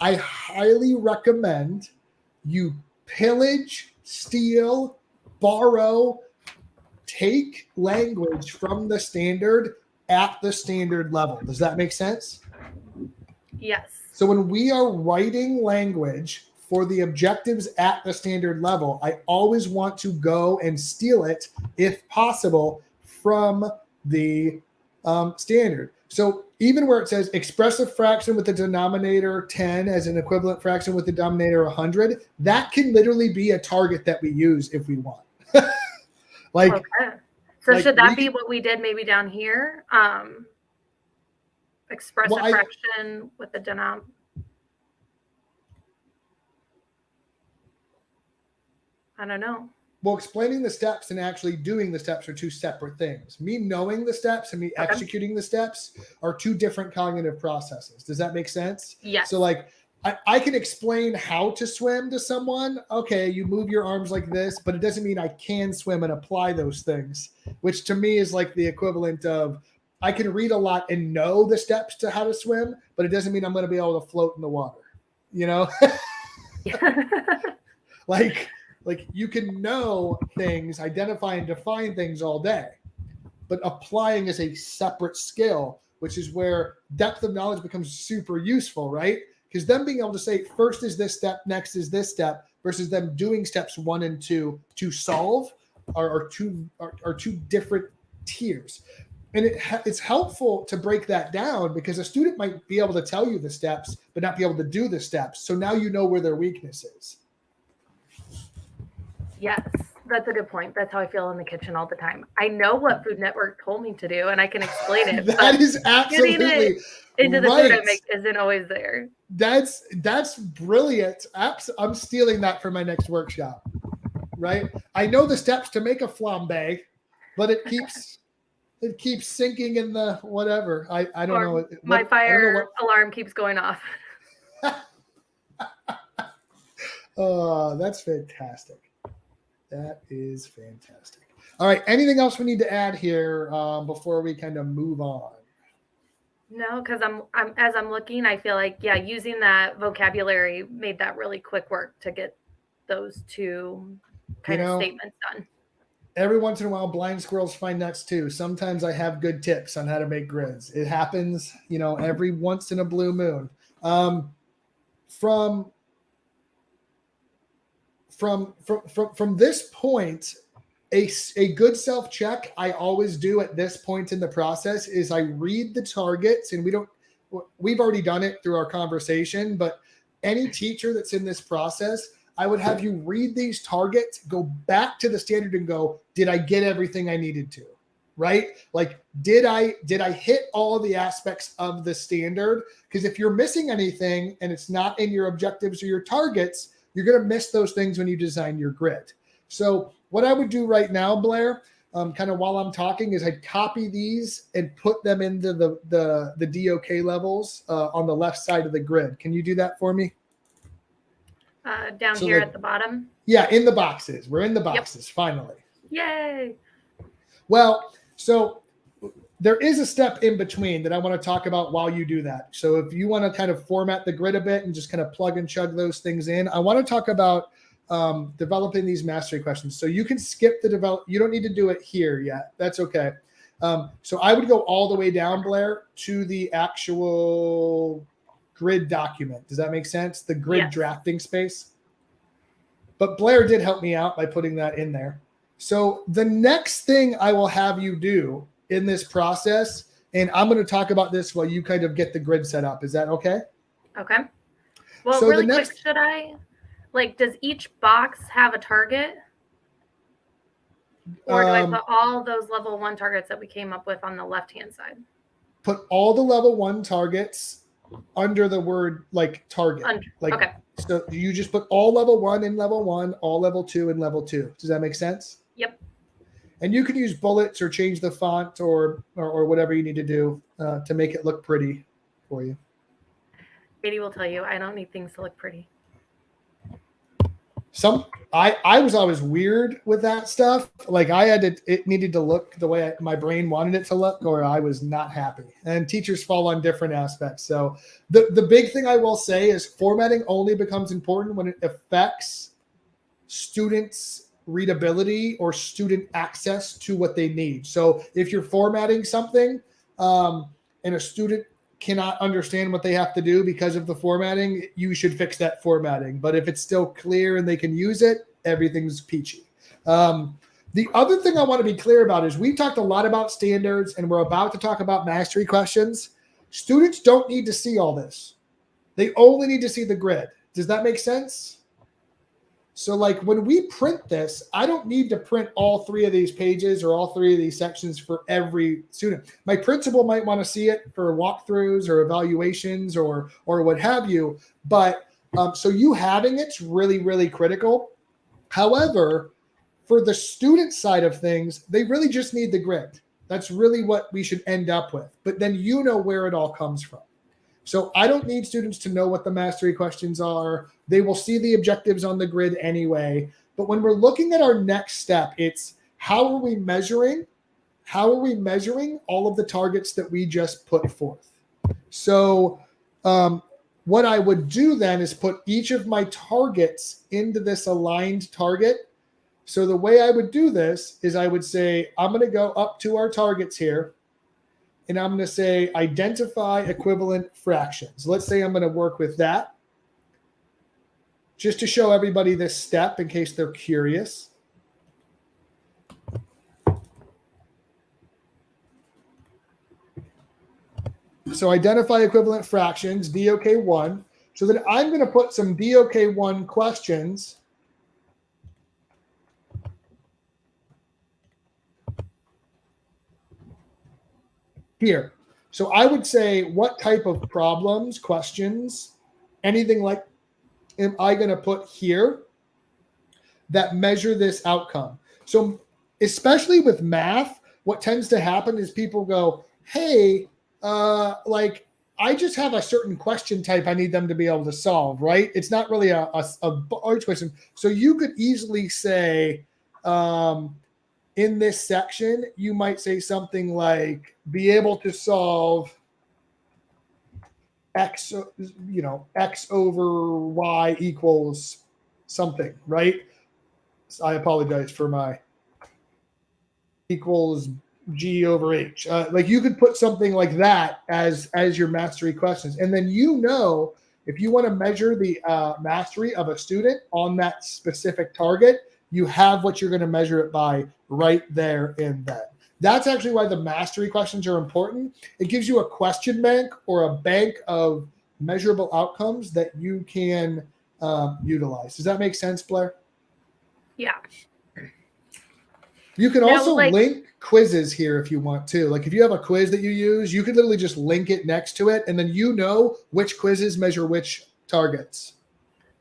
I highly recommend you pillage, steal, borrow, take language from the standard at the standard level. Does that make sense? Yes. So when we are writing language for the objectives at the standard level, I always want to go and steal it, if possible, from the standard. So even where it says express a fraction with the denominator 10 as an equivalent fraction with the denominator 100, that can literally be a target that we use if we want. Okay. So should that be what we did maybe down here? Express a fraction with the denominator. I don't know. Well, explaining the steps and actually doing the steps are two separate things. Me knowing the steps and me Okay. executing the steps are two different cognitive processes. Does that make sense? Yes. So like I can explain how to swim to someone. Okay, you move your arms like this, but it doesn't mean I can swim and apply those things, which to me is like the equivalent of I can read a lot and know the steps to how to swim, but it doesn't mean I'm going to be able to float in the water. You know? Like you can know things, identify and define things all day, but applying is a separate skill, which is where depth of knowledge becomes super useful, right? Because them being able to say first is this step, next is this step, versus them doing steps 1 and 2 to solve are two different tiers. And it's helpful to break that down because a student might be able to tell you the steps, but not be able to do the steps. So now you know where their weakness is. Yes, that's a good point. That's how I feel in the kitchen all the time. I know what Food Network told me to do, and I can explain it. That is absolutely into the right. food I make isn't always there. That's brilliant. I'm stealing that for my next workshop. Right? I know the steps to make a flambe, but it keeps sinking in the whatever. I don't know. My fire alarm keeps going off. Oh, that's fantastic. That is fantastic. All right. Anything else we need to add here before we kind of move on? No, because I'm looking, I feel like, yeah, using that vocabulary made that really quick work to get those two kind of statements done. Every once in a while, blind squirrels find nuts too. Sometimes I have good tips on how to make grids. It happens, every once in a blue moon. From this point, a good self-check I always do at this point in the process is I read the targets, and we've already done it through our conversation, but any teacher that's in this process, I would have you read these targets, go back to the standard and go, did I get everything I needed to? Right? Like, did I hit all the aspects of the standard? Because if you're missing anything and it's not in your objectives or your targets, you're going to miss those things when you design your grid. So what I would do right now, Blair, kind of while I'm talking, is I'd copy these and put them into the DOK levels on the left side of the grid. Can you do that for me? Down so here at the bottom? Yeah, in the boxes. We're in the boxes, finally. Yay. Well, so there is a step in between that I want to talk about while you do that. So if you want to kind of format the grid a bit and just kind of plug and chug those things in, I want to talk about developing these mastery questions. So you can skip you don't need to do it here yet. That's okay. So I would go all the way down, Blair, to the actual grid document. Does that make sense? The grid drafting space. But Blair did help me out by putting that in there. So the next thing I will have you do in this process, and I'm going to talk about this while you kind of get the grid set up. Is that okay? Okay. Well, so really quick, should I, does each box have a target? Or do I put all those level 1 targets that we came up with on the left-hand side? Put all the level 1 targets under the word target. Okay. So you just put all level 1 in level 1, all level 2 in level 2. Does that make sense? Yep. And you can use bullets or change the font or whatever you need to do to make it look pretty for you. Katie will tell you, I don't need things to look pretty. I was always weird with that stuff. It needed to look the way my brain wanted it to look, or I was not happy. And teachers fall on different aspects. So the big thing I will say is formatting only becomes important when it affects students' readability or student access to what they need. So if you're formatting something and a student cannot understand what they have to do because of the formatting, you should fix that formatting. But if it's still clear and they can use it, everything's peachy. The other thing I want to be clear about is we talked a lot about standards and we're about to talk about mastery questions. Students don't need to see all this. They only need to see the grid. Does that make sense? So when we print this, I don't need to print all 3 of these pages or all 3 of these sections for every student. My principal might want to see it for walkthroughs or evaluations or what have you. But so you having it's really, really critical. However, for the student side of things, they really just need the grid. That's really what we should end up with. But then you know where it all comes from. So I don't need students to know what the mastery questions are. They will see the objectives on the grid anyway. But when we're looking at our next step, it's how are we measuring? How are we measuring all of the targets that we just put forth? So what I would do then is put each of my targets into this aligned target. So the way I would do this is I would say, I'm going to go up to our targets here, and I'm going to say identify equivalent fractions. Let's say I'm going to work with that just to show everybody this step in case they're curious. So identify equivalent fractions, DOK1. So then I'm going to put some DOK1 questions here. So I would say, what type of problems, questions, anything like am I going to put here that measure this outcome? So especially with math, what tends to happen is people go, hey, like I just have a certain question type I need them to be able to solve, right? It's not really a large question. So you could easily say, in this section, you might say something like, be able to solve X, X over Y equals something, right? So I apologize for my equals G over H. Like you could put something like that as your mastery questions. And then if you want to measure the mastery of a student on that specific target, you have what you're going to measure it by right there in that. That's actually why the mastery questions are important. It gives you a question bank or a bank of measurable outcomes that you can utilize. Does that make sense, Blair? Yeah. You can also link quizzes here if you want to. Like if you have a quiz that you use, you could literally just link it next to it, and then you know which quizzes measure which targets.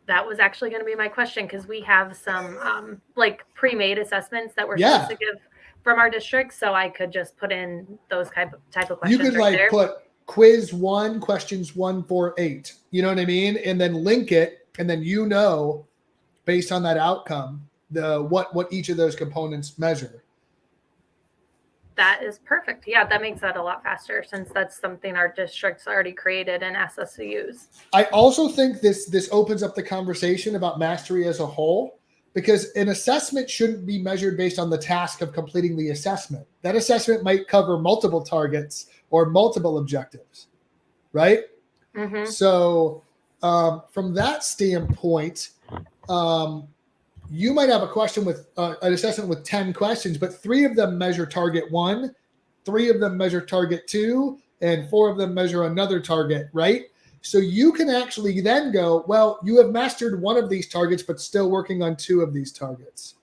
That was actually going to be my question, because we have some like pre-made assessments that we're supposed to give from our district, so I could just put in those type of questions. You could put quiz 1, questions 1, 4, 8. You know what I mean? And then link it, and then based on that outcome, what each of those components measure. That is perfect. Yeah, that makes that a lot faster, since that's something our district's already created and asked us to use. I also think this opens up the conversation about mastery as a whole, because an assessment shouldn't be measured based on the task of completing the assessment. That assessment might cover multiple targets or multiple objectives, right? Mm-hmm. So from that standpoint, you might have a question with an assessment with 10 questions, but 3 of them measure target 1, 3 of them measure target 2, and 4 of them measure another target, right? So you can actually then go, well, you have mastered 1 of these targets, but still working on 2 of these targets.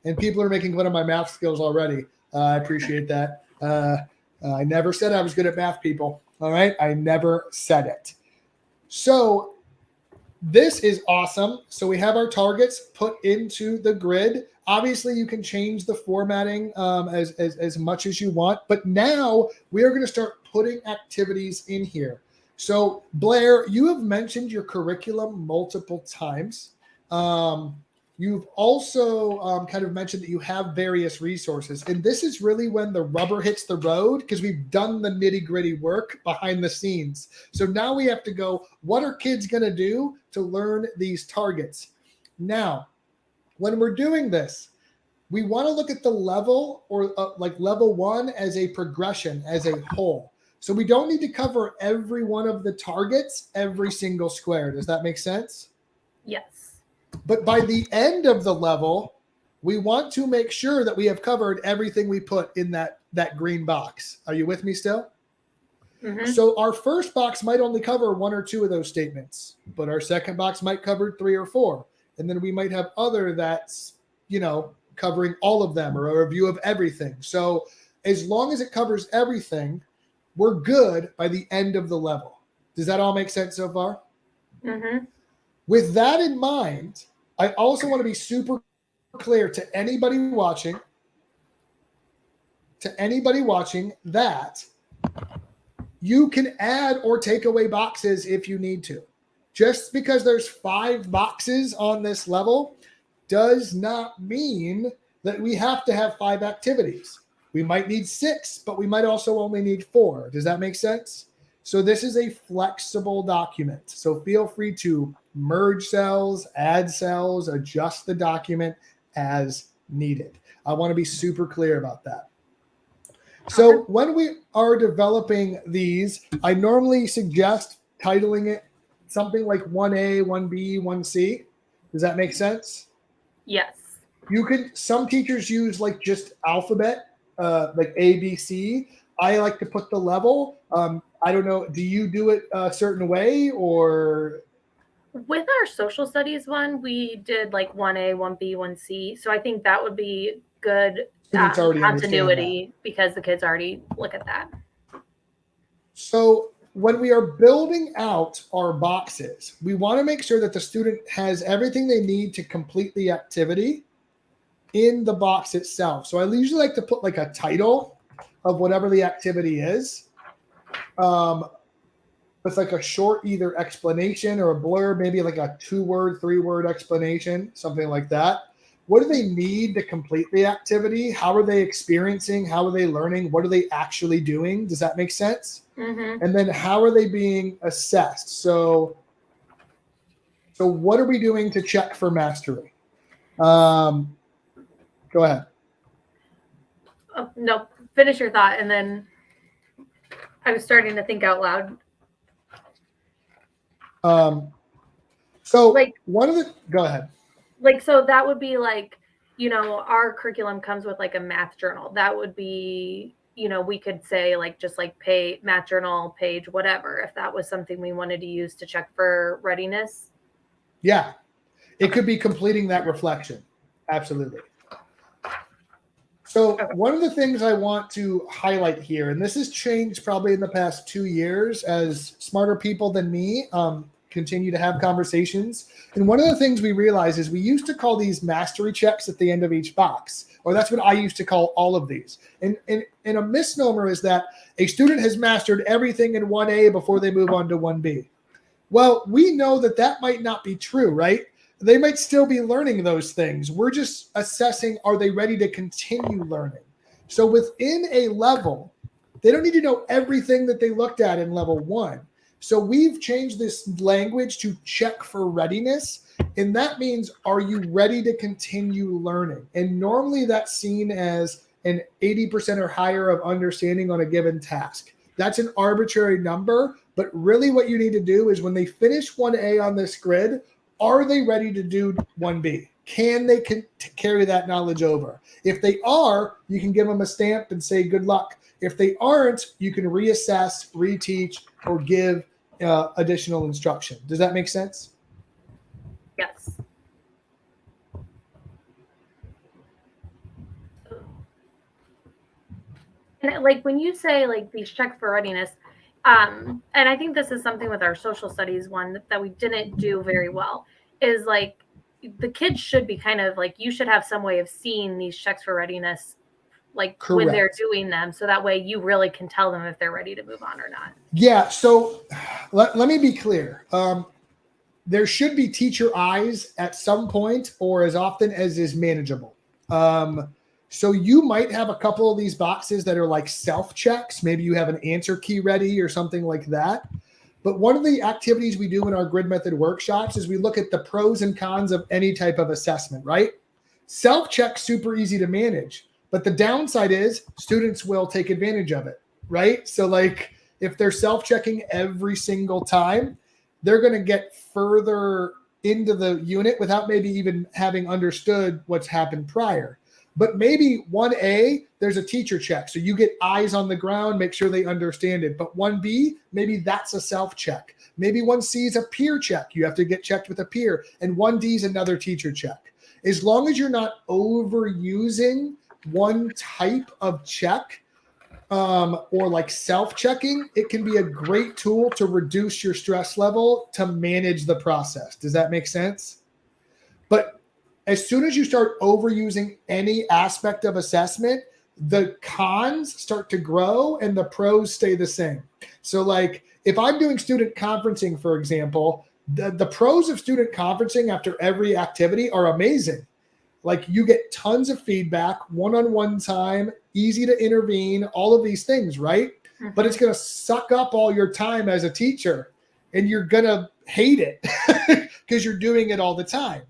And people are making fun of my math skills already. I appreciate that. I never said I was good at math, people. All right? I never said it. So this is awesome. So we have our targets put into the grid. Obviously, you can change the formatting as much as you want. But now we are going to start putting activities in here. So Blair, you have mentioned your curriculum multiple times. You've also kind of mentioned that you have various resources. And this is really when the rubber hits the road, because we've done the nitty-gritty work behind the scenes. So now we have to go, what are kids going to do to learn these targets? Now, when we're doing this, we want to look at the level or like level 1 as a progression, as a whole. So we don't need to cover every one of the targets, every single square. Does that make sense? Yes. But by the end of the level, we want to make sure that we have covered everything we put in that green box. Are you with me still? Mm-hmm. So our first box might only cover 1 or 2 of those statements, but our second box might cover 3 or 4. And then we might have other that's, covering all of them, or a review of everything. So as long as it covers everything, we're good by the end of the level. Does that all make sense so far? Mm-hmm. With that in mind, I also want to be super clear to anybody watching that you can add or take away boxes if you need to. Just because there's 5 boxes on this level does not mean that we have to have 5 activities. We might need 6, but we might also only need 4. Does that make sense? So this is a flexible document. So feel free to merge cells, add cells, adjust the document as needed. I want to be super clear about that. So when we are developing these, I normally suggest titling it something like 1A, 1B, 1C. Does that make sense? Yes. You can, some teachers use like just alphabet, like A, B, C. I like to put the level. I don't know. Do you do it a certain way or? With our social studies one, we did like 1A, 1B, 1C. So I think that would be good continuity because the kids already look at that. So when we are building out our boxes, we want to make sure that the student has everything they need to complete the activity in the box itself. So I usually like to put like a title of whatever the activity is. With like a short either explanation or a blurb, maybe like a 2-word, 3-word explanation, something like that. What do they need to complete the activity? How are they experiencing? How are they learning? What are they actually doing? Does that make sense? Mm-hmm. And then how are they being assessed? So what are we doing to check for mastery? Go ahead. Oh, no, finish your thought. And then I was starting to think out loud. So like go ahead. Like, so that would be like, you know, our curriculum comes with like a math journal. That would be, you know, we could say like, just like math journal page, whatever, if that was something we wanted to use to check for readiness. Yeah. It could be completing that reflection. Absolutely. So one of the things I want to highlight here, and this has changed probably in the past 2 years as smarter people than me continue to have conversations. And one of the things we realize is we used to call these mastery checks at the end of each box, or that's what I used to call all of these. And a misnomer is that a student has mastered everything in 1A before they move on to 1B. Well, we know that that might not be true, right? They might still be learning those things. We're just assessing, are they ready to continue learning? So within a level, they don't need to know everything that they looked at in level 1. So we've changed this language to check for readiness. And that means, are you ready to continue learning? And normally that's seen as an 80% or higher of understanding on a given task. That's an arbitrary number, but really what you need to do is when they finish 1A on this grid, are they ready to do 1B? Can they carry that knowledge over? If they are, you can give them a stamp and say good luck. If they aren't, you can reassess, reteach, or give additional instruction. Does that make sense? Yes. And like when you say like these checks for readiness, and I think this is something with our social studies one that we didn't do very well, is like the kids should be kind of like, you should have some way of seeing these checks for readiness like Correct. When they're doing them, so that way you really can tell them if they're ready to move on or not. Yeah, so let me be clear. There should be teacher eyes at some point or as often as is manageable. So you might have a couple of these boxes that are like self-checks. Maybe you have an answer key ready or something like that. But one of the activities we do in our grid method workshops is we look at the pros and cons of any type of assessment, right? Self-check, super easy to manage. But the downside is students will take advantage of it, right? So like if they're self-checking every single time, they're going to get further into the unit without maybe even having understood what's happened prior. But maybe 1A, there's a teacher check. So you get eyes on the ground, make sure they understand it. But 1B, maybe that's a self-check. Maybe 1C is a peer check. You have to get checked with a peer. And 1D is another teacher check. As long as you're not overusing one type of check or like self-checking, it can be a great tool to reduce your stress level to manage the process. Does that make sense? But as soon as you start overusing any aspect of assessment, the cons start to grow and the pros stay the same. So like if I'm doing student conferencing, for example, the pros of student conferencing after every activity are amazing. Like you get tons of feedback, one-on-one time, easy to intervene, all of these things, right? Mm-hmm. But it's going to suck up all your time as a teacher and you're going to hate it because you're doing it all the time.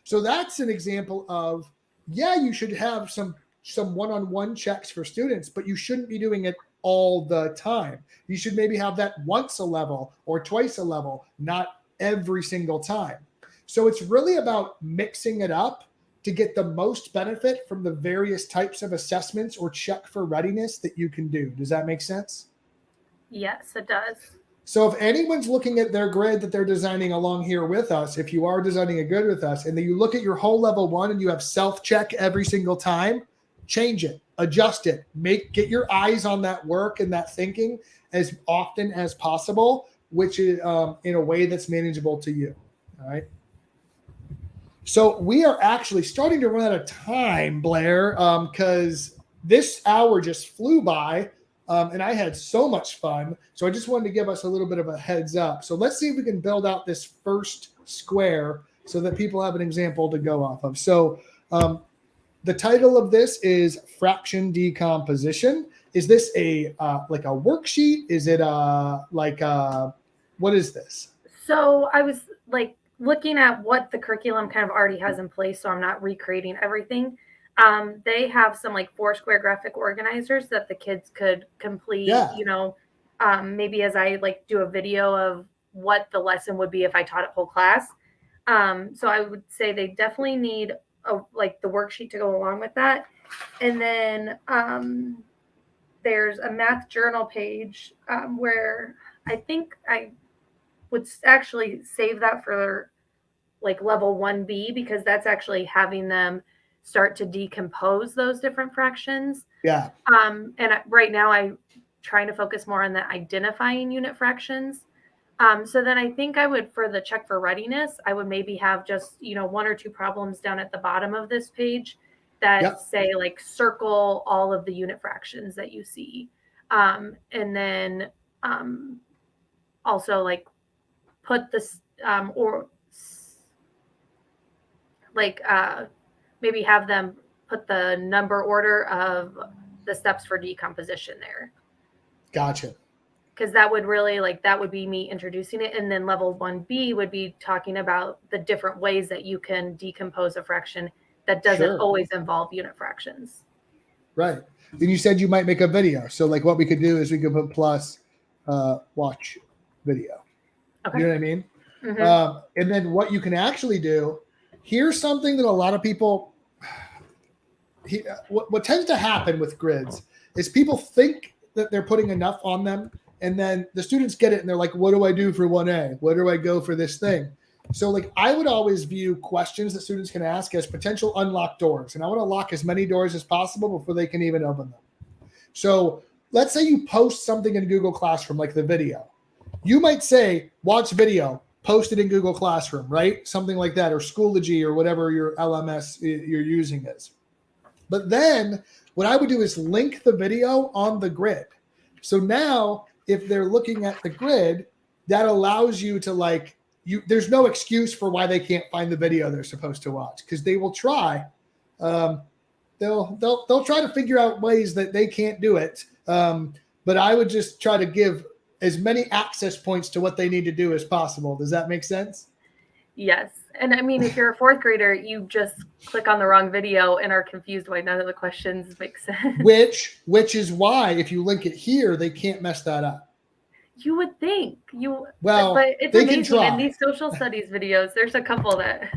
So that's an example of, yeah, you should have some one-on-one checks for students, but you shouldn't be doing it all the time. You should maybe have that once a level or twice a level, not every single time. So it's really about mixing it up to get the most benefit from the various types of assessments or check for readiness that you can do. Does that make sense? Yes, it does. So if anyone's looking at their grid that they're designing along here with us, if you are designing a grid with us, and then you look at your whole level 1 and you have self-check every single time, change it, adjust it, get your eyes on that work and that thinking as often as possible, which is in a way that's manageable to you. All right. So we are actually starting to run out of time, Blair, because this hour just flew by. And I had so much fun. So I just wanted to give us a little bit of a heads up. So let's see if we can build out this first square so that people have an example to go off of. So the title of this is fraction decomposition. Is this a like a worksheet? Is it what is this? So I was like looking at what the curriculum kind of already has in place, so I'm not recreating everything. They have some like 4-square graphic organizers that the kids could complete, maybe as I like do a video of what the lesson would be if I taught it whole class. So I would say they definitely need the worksheet to go along with that. And then there's a math journal page where I think I would actually save that for like level 1B, because that's actually having them start to decompose those different fractions. Yeah. Right now I'm trying to focus more on the identifying unit fractions. So then I think I would, for the check for readiness, I would maybe have just, 1 or 2 problems down at the bottom of this page that say like circle all of the unit fractions that you see. And then also like put this maybe have them put the number order of the steps for decomposition there. Gotcha. Because that would really that would be me introducing it. And then level 1B would be talking about the different ways that you can decompose a fraction that doesn't always involve unit fractions. Right. And you said you might make a video. So like what we could do is we could put plus watch video. Okay. You know what I mean? Mm-hmm. And then what you can actually do, here's something that a lot of people, what tends to happen with grids is people think that they're putting enough on them, and then the students get it and they're like, what do I do for 1A? Where do I go for this thing? So like I would always view questions that students can ask as potential unlocked doors. And I want to lock as many doors as possible before they can even open them. So let's say you post something in Google Classroom, like the video. You might say, watch video, post it in Google Classroom, right? Something like that, or Schoology, or whatever your LMS you're using is. But then what I would do is link the video on the grid. So now if they're looking at the grid, that allows you to there's no excuse for why they can't find the video they're supposed to watch, because they will try. They'll try to figure out ways that they can't do it. But I would just try to give as many access points to what they need to do as possible. Does that make sense? Yes. And I mean, if you're a 4th grader, you just click on the wrong video and are confused why none of the questions make sense. Which is why if you link it here, they can't mess that up. You would think but it's amazing. In these social studies videos, there's a couple that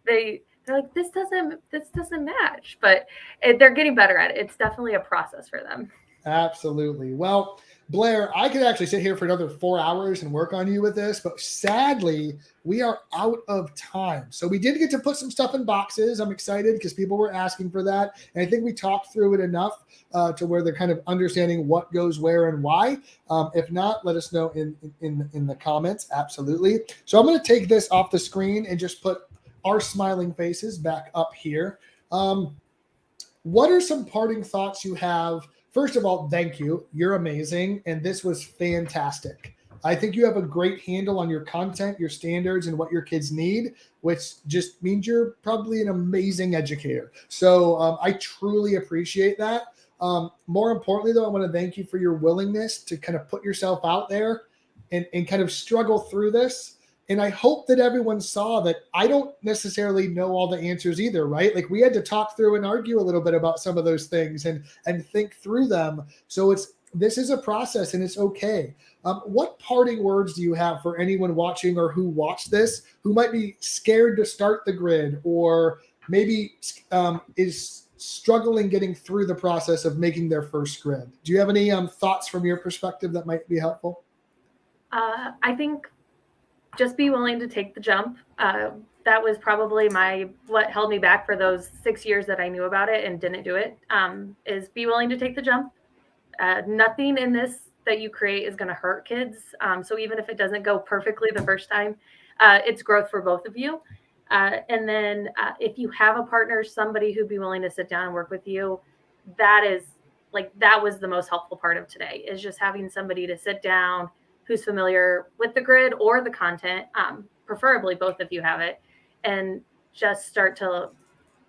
they're like, this doesn't match, but they're getting better at it. It's definitely a process for them. Absolutely. Well, Blair, I could actually sit here for another 4 hours and work on you with this, but sadly, we are out of time. So we did get to put some stuff in boxes. I'm excited because people were asking for that. And I think we talked through it enough to where they're kind of understanding what goes where and why. If not, let us know in the comments. Absolutely. So I'm going to take this off the screen and just put our smiling faces back up here. What are some parting thoughts you have? First of all, thank you. You're amazing. And this was fantastic. I think you have a great handle on your content, your standards, and what your kids need, which just means you're probably an amazing educator. So I truly appreciate that. More importantly, though, I want to thank you for your willingness to kind of put yourself out there and kind of struggle through this. And I hope that everyone saw that I don't necessarily know all the answers either, right? Like we had to talk through and argue a little bit about some of those things and think through them. So this is a process and it's okay. What parting words do you have for anyone watching or who watched this who might be scared to start the grid or maybe is struggling getting through the process of making their first grid? Do you have any thoughts from your perspective that might be helpful? I think just be willing to take the jump. That was probably what held me back for those 6 years that I knew about it and didn't do it, is be willing to take the jump. Nothing in this that you create is going to hurt kids. So even if it doesn't go perfectly the first time, it's growth for both of you. And then if you have a partner, somebody who'd be willing to sit down and work with you, that was the most helpful part of today, is just having somebody to sit down who's familiar with the grid or the content, preferably both of you have it, and just start to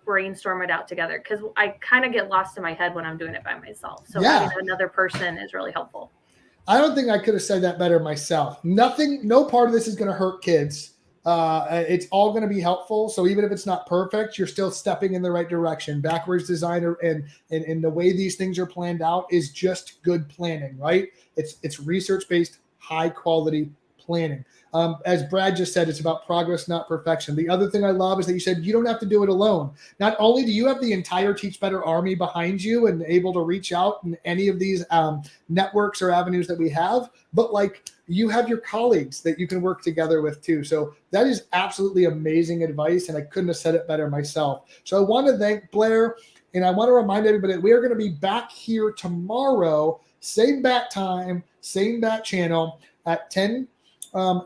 brainstorm it out together. Because I kind of get lost in my head when I'm doing it by myself. So having another person is really helpful. I don't think I could have said that better myself. No part of this is going to hurt kids. It's all going to be helpful. So even if it's not perfect, you're still stepping in the right direction. Backwards design and the way these things are planned out is just good planning, right? It's research-based, high quality planning. As Brad just said, it's about progress, not perfection. The other thing I love is that you said you don't have to do it alone. Not only do you have the entire Teach Better Army behind you and able to reach out in any of these networks or avenues that we have, but like you have your colleagues that you can work together with too. So that is absolutely amazing advice, and I couldn't have said it better myself. So I want to thank Blair, and I want to remind everybody that we are going to be back here tomorrow, same bat time, same bat channel at 10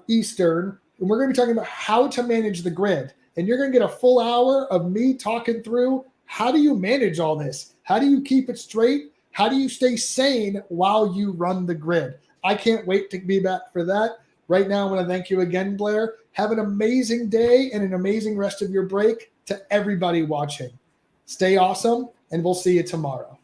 Eastern, and we're going to be talking about how to manage the grid. And you're going to get a full hour of me talking through how do you manage all this? How do you keep it straight? How do you stay sane while you run the grid? I can't wait to be back for that. Right now, I want to thank you again, Blair. Have an amazing day and an amazing rest of your break. To everybody watching, stay awesome, and we'll see you tomorrow.